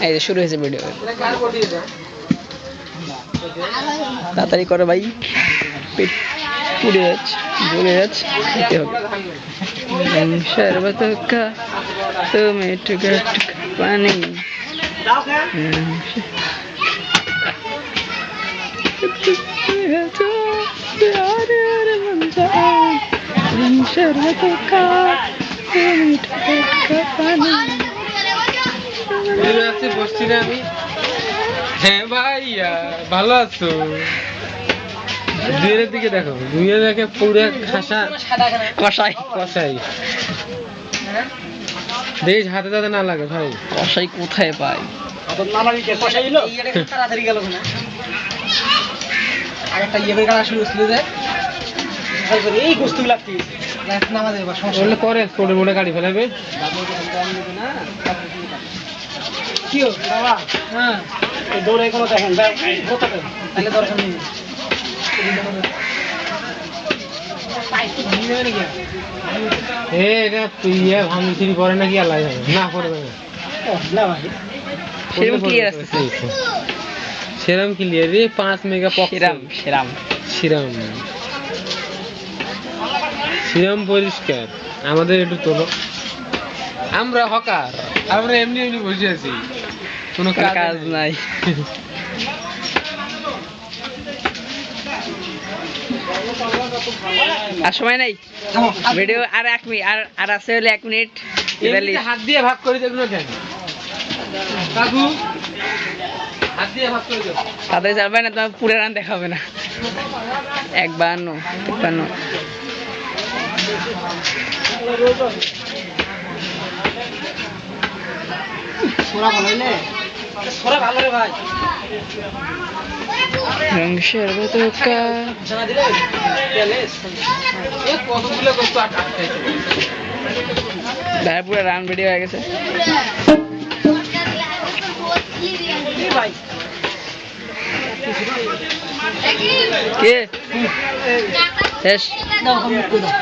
এই যে শুরু হয়েছে ভিডিও। তাড়াতাড়ি করো ভাই, পেট পুড়ে যাচ্ছে, জ্বলে যাচ্ছে, খেতে হবে। শরবত কা তুমি টুকা টুকা পানি शरबत का पानी। বসছি না আমি। হ্যাঁ ভাইয়া ভালো আছো? দুইয়ের দিকে দেখো, দুইয়ের দেখে পুরো খাসা কষাই কষাই। দেশ হাতে হাতে না লাগে ভাই, কষাই কোথায় পাই? তাড়াতাড়ি গেল না আরেকটা ইয়ে করে শুরু ছিল যে এই গোস্ত লাগতে নামাজের পর সমস্যা পরে স্পোর্টে মোড়ে গাড়ি ফেলাবে। কি হলো বাবা? হ্যাঁ দৌড়ে কোনো দেখেন তাহলে দর্শন নেই। এটা তুই ভাঙি ফিরি পরে নাকি আল্লাহ জানে, না পড়বে না। না ভাই সেরকম ক্লিয়ার আছে, সেরাম ক্লিয়ার রে, 5 মেগা সেরাম সেরাম সিরাম সিরাম পরিষ্কার। আমাদের একটু তোলো, আমরা হকার, আমরা এমনি এমনি বসে আছি, কোনো কাজ নাই। আর সময় নাই ভিডিও, আর 1 মিনিট, আর আছে হলে 1 মিনিট। এমনিতে হাত দিয়ে ভাগ করে দেখলো কেন কাকু? হাত দিয়ে ভাগ করে দাও। তাদের যাবে না, তোমার পুরো রান দেখাবে না। 51 51 সোরা ভালো হইলে সোরা ভালো রে ভাই। रंग शरबत का জানা দিলে তেলে এ কতগুলো কত আটা খাইছে ভাই, পুরো রান ভিডিও হয়ে গেছে ভাই। কে শেষ। দাও কম করে দাও।